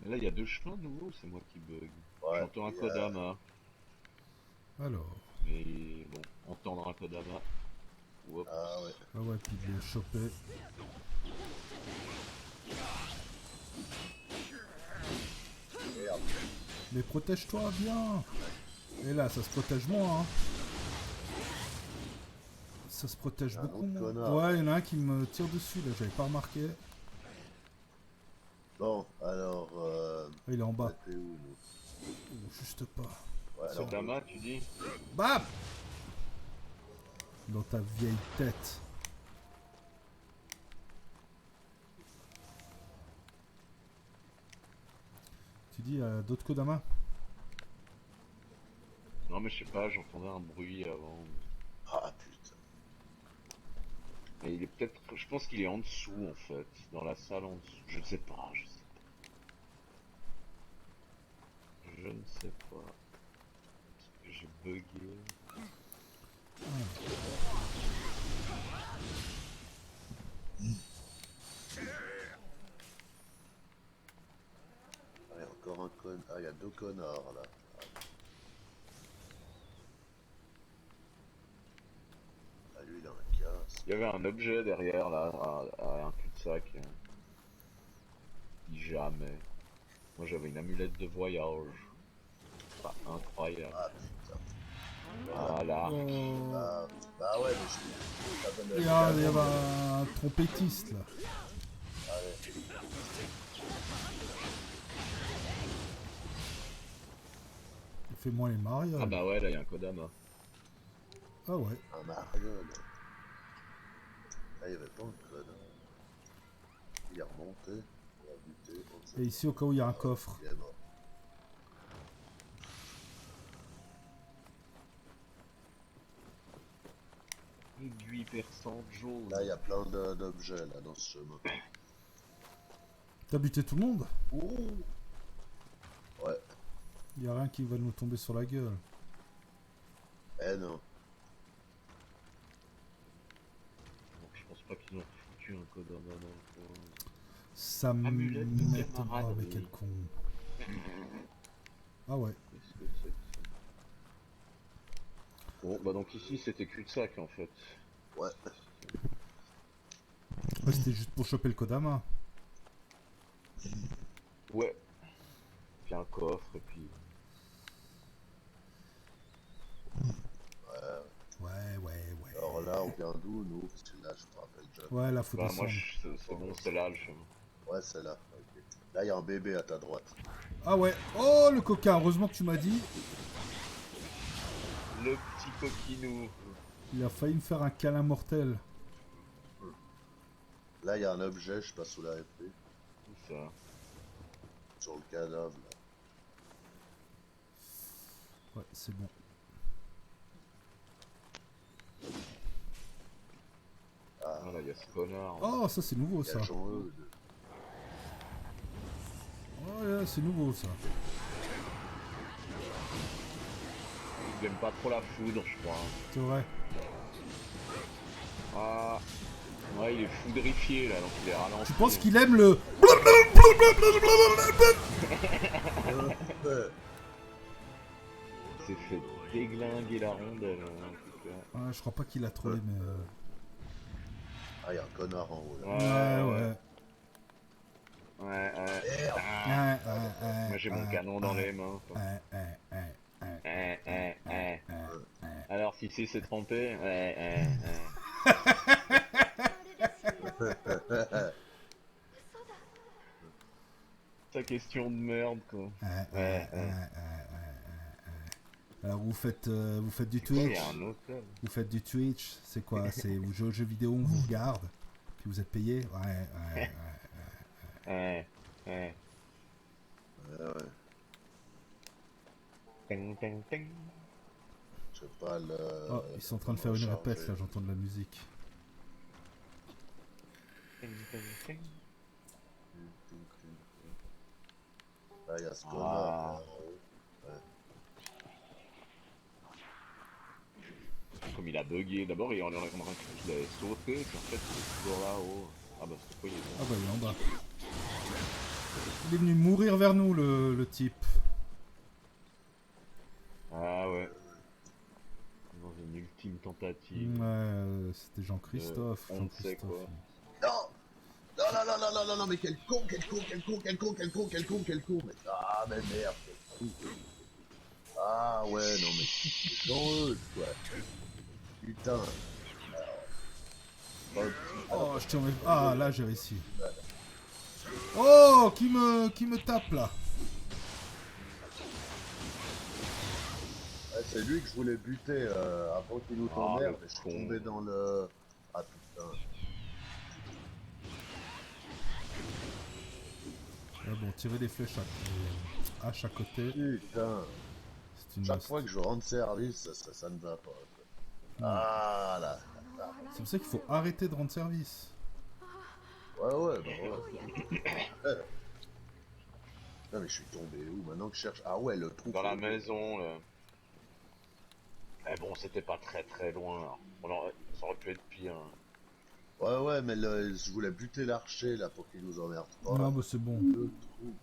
Là, il y a deux chemins nouveaux, c'est moi qui bug. Ouais, J'entends un et, Kodama, Alors. mais bon, entendre un Kodama. Oups. ah ouais. Ah ouais, puis de le choper. Merde. Mais protège-toi bien. Et là, ça se protège moins. Hein. Ça se protège Un beaucoup autre moins. connard. Ouais, il y en a un qui me tire dessus là, j'avais pas remarqué. Bon, alors, Il est en on bas. était où, nous? Ouh, juste pas. Ouais, alors, Kodama, tu dis? Bam. Dans ta vieille tête. Tu dis d'autres Kodama? Non, mais je sais pas, j'entendais un bruit avant. ah putain. Et il est peut-être. Je pense qu'il est en dessous en fait, dans la salle en dessous. Je ne sais pas, je sais pas. Je ne sais pas. Parce que j'ai bugué. Ah, il y a encore un con. Ah, il y a deux connards là. Ah, lui, il a un casque. Il y avait un objet derrière là, à un cul-de-sac. Jamais. Moi j'avais une amulette de voyage. Pas incroyable. Ah putain. Voilà. Oh. Bah ouais, mais je ça donne Il y, le il y avait canon, un trompettiste là. mais- Allez. Il fait moins les Ah marioles. bah ouais, là il y a un Kodama. Ah ouais. Un mariole. Ah, il y avait pas un code. Il est remonté. On va buter. On sait Et ici au cas où il y a un coffre. Il est mort. Aiguille perçante jaune. Là, il y a plein d'objets là dans ce chemin. T'as buté tout le monde? Ouh. Ouais. Il y a rien qui va nous tomber sur la gueule. Eh non. Donc, je pense pas qu'ils ont foutu un Kodama dans le coin. Ça Amulette de m'étonne. Oh, camaraderie. mais quel con. Ah ouais. Qu'est-ce que c'est que ça? Bon, bah donc ici c'était cul-de-sac en fait. Ouais. Ouais, c'était juste pour choper le Kodama. Ouais. Puis un coffre et puis. Ouais. Alors là, on vient d'où, nous? Parce que là, je me rappelle déjà. Ouais, là faut Bah moi descendre. c'est bon, c'est là le chemin. Ouais, c'est là. Ok. Là, il y a un bébé à ta droite. Ah ouais. Oh le coquin, heureusement que tu m'as dit. Le petit coquinou. Il a failli me faire un câlin mortel. Là, il y a un objet, je sais pas sous la épée. Où ça? Sur le cadavre, là. Ouais, c'est bon. Ah, Ah là il y a ce connard. Oh, ça c'est nouveau il y ça. a Jean-Eudes. Oh là, c'est nouveau ça. Il aime pas trop la foudre je crois. C'est vrai. Ah. Ouais il est foudrifié là donc il est ralenti. Tu penses qu'il aime le... Il s'est fait déglinguer la rondelle hein, en tout cas. Ouais, je crois pas qu'il a trollé mais... Ah, il y a un connard en haut, là. Ouais. Ouais. Merde. Ah, moi j'ai mon canon dans les mains. Quoi. Alors si c'est s'est trompé, Ta question de merde quoi. Alors vous faites du Il y Twitch. a un hôtel. Vous faites du Twitch. C'est quoi? C'est vous jouez aux jeux vidéo, on vous regarde. Puis vous êtes payé. Ouais. Ouais. Ouais. Ting, ting, ting. Je sais pas, le... Oh, ils sont en train de faire une répète là, j'entends de la musique. Ting, ting, ting. Là, il y a ce connard, là, en haut. Comme il a bugué, d'abord il en a cru qu'il avait sauté, puis en fait il est toujours là-haut. Ah bah c'est quoi il est Ah bon. bah il est en bas. Il est venu mourir vers nous le type. Ah ouais. Dans une ultime tentative. Ouais, c'était Jean-Christophe. On ne sait Jean-Christophe. quoi. Non! Non, non, non, non, non, non, non, mais quel con, quel con, quel con, quel con, quel con, quel con, quel con, mais... Ah, mais merde, quel con. Ah, ouais, non, mais... C'est dangereux, quoi. Putain. Oh, je tiens. Ah, là j'ai réussi. Oh, qui me tape là. Ouais, c'est lui que je voulais buter avant qu'il nous Ah, t'emmerde, le et je suis con. tombé dans le... Ah, putain. Ouais, bon, tirer des flèches à chaque côté. Putain. C'est une. Chaque fois que je rends service, ça ne va pas, quoi. Ah, là. C'est pour ça qu'il faut arrêter de rendre service. Ouais, ouais, bah ouais. Non, mais je suis tombé où maintenant que je cherche... Ah ouais, le trou. Dans la maison, là. Mais bon, c'était pas très très loin. Ça aurait pu être pire. Hein. Ouais, ouais, mais je voulais buter l'archer, là, pour qu'il nous emmerde pas. Non, bah c'est bon. Le trou.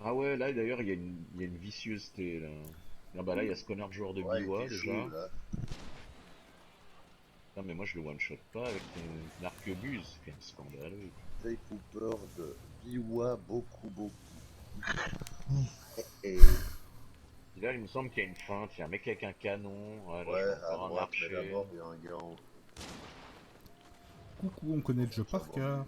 Ah ouais, là d'ailleurs, il y a une vicieusté, là. Ah bah là, il y a ce connard de joueur de Ouais, Biwa, il est déjà. chaud, là. Non, mais moi, je le one-shot pas avec une arquebuse. C'est quand même scandaleux. Tay Cooper de Biwa, beaucoup. Et... Et là, il me semble qu'il y a une feinte. Il y a un mec avec un canon. Ouais, là, Ouais, je à vois encore un droite, mais archer. d'abord, il y a un gars en... Coucou, on connaît le jeu par cœur.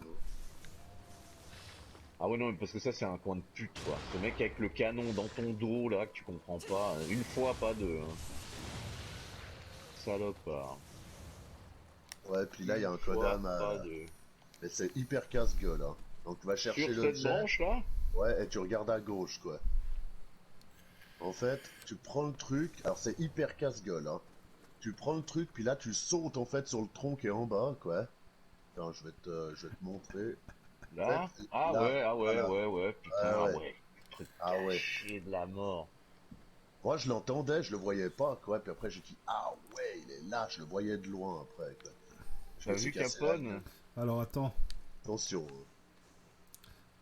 Ah ouais, non, mais parce que ça, c'est un coin de pute, quoi. Ce mec avec le canon dans ton dos, là, que tu comprends pas. Une fois, pas deux. Hein. Salopard. Ouais, puis là, il y a un Une fois, Kodam pas à... deux. Mais c'est hyper casse-gueule, hein. Donc, va chercher Sur le cette jet. branche, là? Ouais, et tu regardes à gauche, quoi. En fait, tu prends le truc... Alors, c'est hyper casse-gueule, hein. Tu prends le truc, puis là, tu sautes, en fait, sur le tronc qui est en bas, quoi. Attends, je vais te montrer. Là? En fait, Ah là, ouais, voilà. ouais, putain, Ouais, ah ouais. ouais. Truc Ah ouais. caché de la mort. Moi, je l'entendais, je le voyais pas, quoi. Puis après, j'ai dit, ah ouais, il est là, je le voyais de loin, après, quoi. Je T'as me suis vu cassé la Capone? gueule. Alors attends. Attention.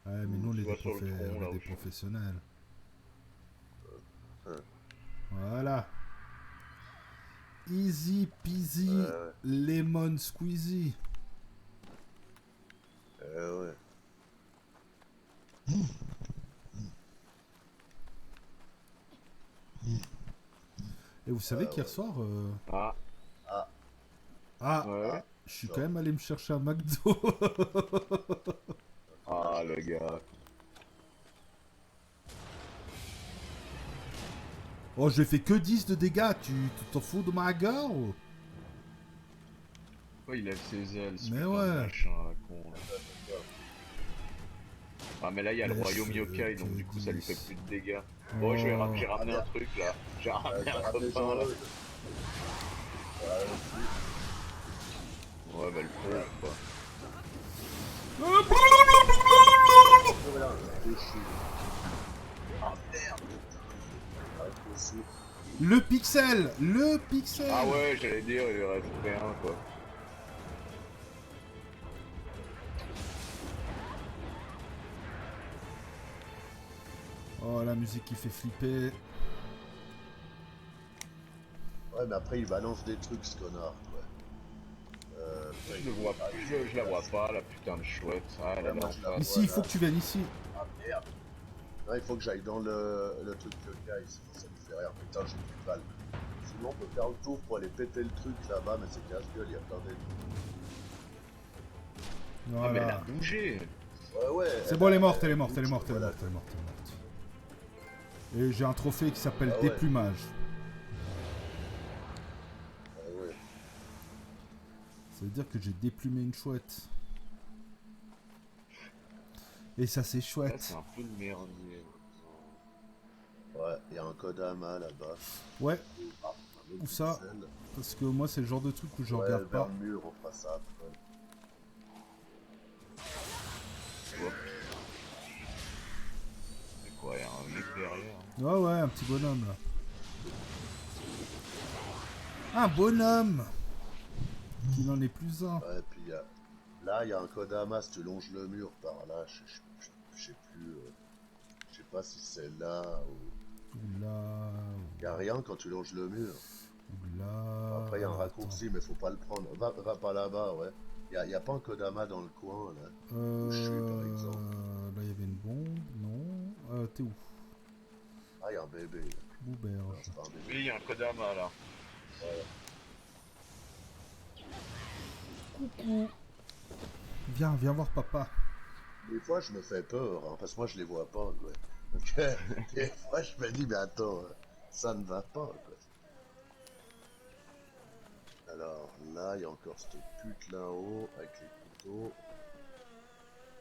Hein. Ouais, mais nous on est Tu vois sur le tronc, on là, est des au fond. professionnels. Hein. Voilà. Easy peasy lemon squeezy. Ouais. Et vous savez qu'hier soir, Ah, ah, ouais. je suis quand même allé me chercher un McDo. Ah, le gars. Oh, j'ai fait que 10 de dégâts, tu t'en fous de ma gueule? Pourquoi il lève ses ailes, ce Mais putain de ouais. machin, là, con, là. Ah, mais là, il y a le Mais royaume je yokai, donc te du coup, ça lui dis. fait plus de dégâts. Bon, Oh. j'ai ramené un truc, là. J'ai ramené un copain, là. Ouais, bah, le pauvre, quoi. Le pixel. Le pixel. Ah ouais, j'allais dire, il reste rien, quoi. Oh, la musique qui fait flipper. Ouais, mais après, il balance des trucs, ce connard, quoi. Je le vois pas, je la vois pas, la putain de chouette. Ah, elle est moi, là en je la face. Ici, il faut que tu viennes ici. Ah merde. Non, il faut que j'aille dans le truc yokai, sinon ça me fait rire. Putain, j'ai plus de balles. Sinon, on peut faire le tour pour aller péter le truc là-bas, mais c'est casse-gueule, il y a plein d'ennemis. Ah, mais elle a Voilà. bougé. Ouais, ouais. C'est bon, elle est morte, elle est morte, elle est bouge, morte, elle est voilà. morte, elle est morte, elle est morte. Et j'ai un trophée qui s'appelle Ah ouais. déplumage. Ouais. Ça veut dire que j'ai déplumé une chouette. Et ça, c'est Là, chouette. c'est un peu le merdier. Ouais, il y a un Kodama là-bas. Ouais, Ah, un autre où ça? pixel. Parce que moi, c'est le genre de truc où je Ouais, regarde vers pas. le mur, on fera ça après. Hop. C'est quoi, il y a un mec derrière. Hein. Ouais, ouais, un petit bonhomme là. Un bonhomme qui n'en est plus un. Ouais, puis il y a Là, il y a un Kodama, si tu longes le mur par là, je sais plus, je sais pas si c'est là ou... Oula. Il y a rien quand tu longes le mur. Oula. Après, il y a un Alors, attends. raccourci, mais faut pas le prendre. Va pas là-bas, ouais. Il y a pas un Kodama dans le coin, là, où je suis, par exemple. Là, il y avait une bombe. Non. T'es où? Ah, il y a un bébé, là. Non, Bouberge. c'est pas un Oui, bébé. il y a un Kodama là. Coucou. Viens voir papa. Des fois, je me fais peur, hein, parce que moi, je les vois pas, quoi. Donc, des fois, je me dis, mais attends, ça ne va pas, quoi. Alors, là, il y a encore cette pute là-haut, avec les couteaux.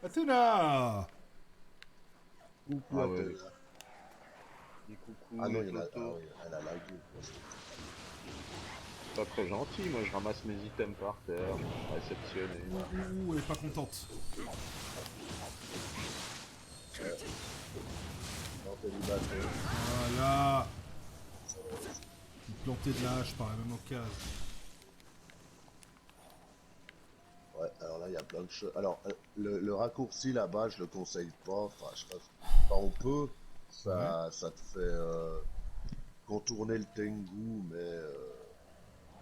Athéna. Coucou, Ah ouais. Athéna. Dis coucou Ah non, et il y en a... Ah Toto. oui, elle a lagué, quoi. Pas très gentil, moi je ramasse mes items par terre, réceptionné. Ouh, elle est pas contente. Non, t'es du bateau. Voilà. Planter de la hache par la même occasion. Ouais, alors là, il y a plein de choses. Alors, le raccourci là-bas, je le conseille pas. Enfin, je pense... Enfin, on peut. Ça te fait contourner le Tengu,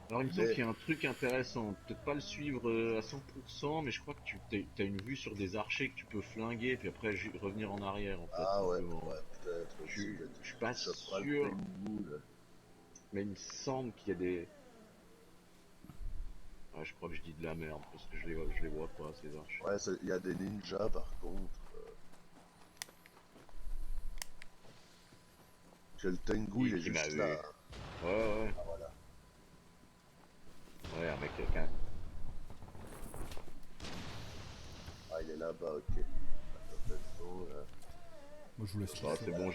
Alors il me semble mais... qu'il y a un truc intéressant, peut-être pas le suivre à 100%, mais je crois que tu as une vue sur des archers que tu peux flinguer, puis après revenir en arrière en fait, Ah ouais, simplement. ouais, peut-être aussi. Mais Je suis pas tu choperas le sûr, Tengu, là. mais il me semble qu'il y a des... Ah, je crois que je dis de la merde, parce que je les vois pas ces archers. Ouais, il y a des ninjas, par contre. Que le Tengu, il est Qui m'a juste eu. là. Ouais, ouais, Ah, voilà. ouais, un mec quelqu'un. Ah, il est là-bas, ok. Attention, là. Moi, je vous laisse le Ah, faire. c'est bon,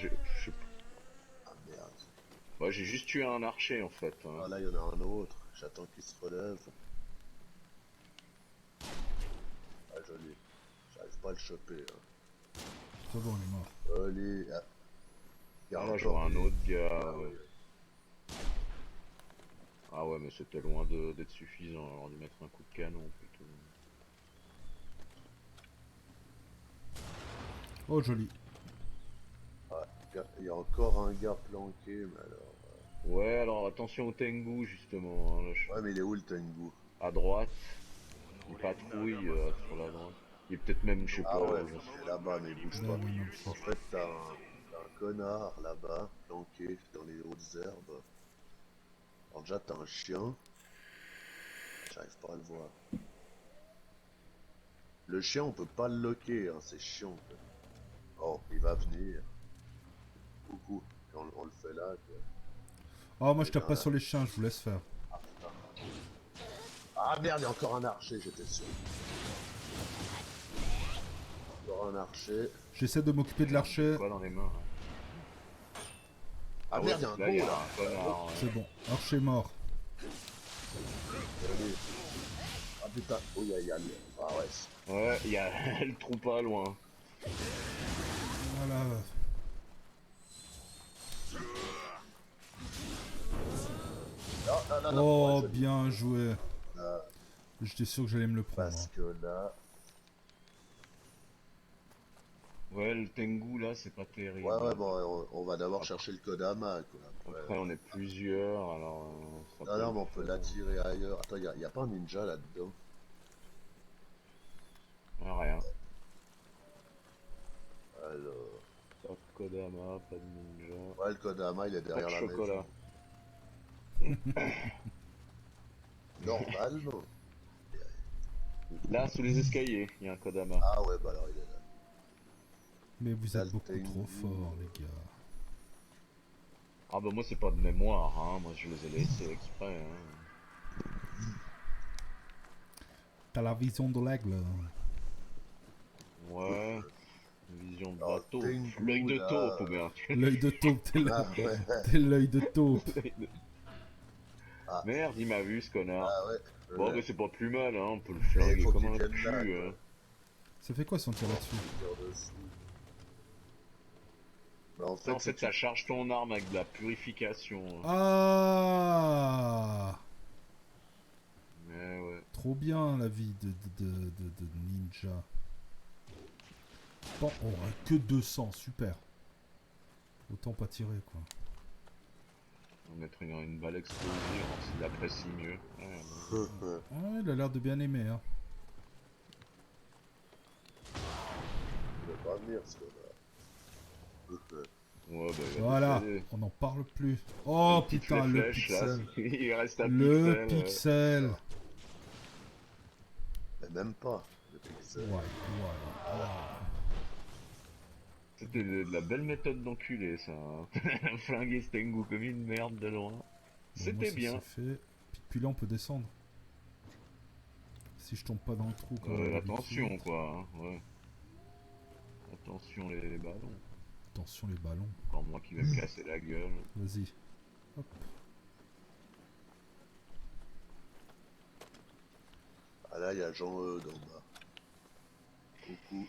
Ah, merde. ouais, j'ai juste tué un archer en fait. Hein. Ah, là, il y en a un autre. J'attends qu'il se relève. Ah, joli. J'arrive pas à le choper, hein. C'est bon, il est mort. Allez, ah. Il y a Ah là, encore j'aurais un des... autre gars. Ah, Ouais. oui. Ah ouais, mais c'était loin d'être suffisant. Alors, dû mettre un coup de canon plutôt. Oh, joli. Ah, il y a encore un gars planqué, mais alors... Ouais, alors attention au Tengu justement. Hein, là, Ouais, mais il est où le Tengu? à droite, il patrouille sur la droite. Il est peut-être même, je sais Ah pas. ouais, il est là-bas, mais il bouge Là, pas. oui, non, je sais En fait, t'as un connard là-bas, planqué dans les hautes herbes. Alors déjà, t'as un chien. J'arrive pas à le voir. Le chien, on peut pas le loquer, hein, c'est chiant. Quoi. Oh, il va venir. Coucou. Et on le fait là, quoi. Oh, moi, je Et tape pas là, sur les chiens, je vous laisse faire. ah merde, il y a encore un archer, j'étais sûr. Encore un archer. J'essaie de m'occuper de Merde, j'ai l'archer. quoi dans les mains là Ah ouais, merde, il y a un là, il y gros a là. un connard. Ouais. C'est bon. Archer mort. Allez. Ah putain, oh il y a le... Ah ouais. Ouais, il y a le trou pas loin. Voilà. Non, non, non, non. Oh, Ouais, bien joué. là, J'étais sûr que j'allais me le prendre. parce que là... Ouais, le Tengu là, c'est pas terrible. Ouais, ouais, bon, on va d'abord chercher le Kodama, quoi. Après, on est plusieurs, alors ça Non, peut non, le mais on peut faire. l'attirer ailleurs. Attends, y a pas un ninja là-dedans? Ah, rien. Alors... Pas de Kodama, pas de ninja. Ouais, le Kodama, il est Pas de derrière la chocolat. maison. Normalement. Là, sous les escaliers, il y a un Kodama. Ah ouais, bah alors il est là. Mais vous Là, êtes le beaucoup Tengu. trop forts, les gars. Ah bah moi c'est pas de mémoire, hein. Moi je les ai laissés exprès. Hein. T'as la vision de l'aigle. Ouais, vision de Alors, le bateau. Tengu, L'œil de là, taupe ou bien. L'œil de taupe, Ah ouais. t'es l'œil de taupe. Ah, Merde, il m'a vu ce connard. ah ouais. Bon bah c'est pas plus mal, hein. On peut le Et il flinguer faut comme qu'il un vienne là, cul. quoi. Ça fait quoi si on tire là-dessus? Tire dessus. Bah, en Ça, en fait, fait, ça charge ton arme avec de la purification. Hein. Ah, Mais ouais. trop trop bien la vie de ninja. Bon, on aurait que 200, super. Autant pas tirer quoi. On va mettre une balle explosive, voir s'il apprécie mieux. Ouais, Ouais, il a l'air de bien aimer. Hein. Il va pas venir, ce gars-là. ouais, bah, il va Voilà, décéder. on n'en parle plus. Oh Une petite putain, le flèche, là, pixel. il reste un Le pixel. pixel. Mais même pas, le pixel. Ouais. C'était de la belle méthode d'enculé, ça. Hein. Flinguer Stengu comme une merde de loin. Bon, C'était moi, ça bien. s'est fait. Puis là, on peut descendre. Si je tombe pas dans le trou comme d'habitude. Attention, quoi. Hein, ouais. Attention les ballons. Attention les ballons. Encore moi qui vais me casser la gueule. Vas-y. Hop. Ah là, il y a Jean-Eudes en bas. Coucou.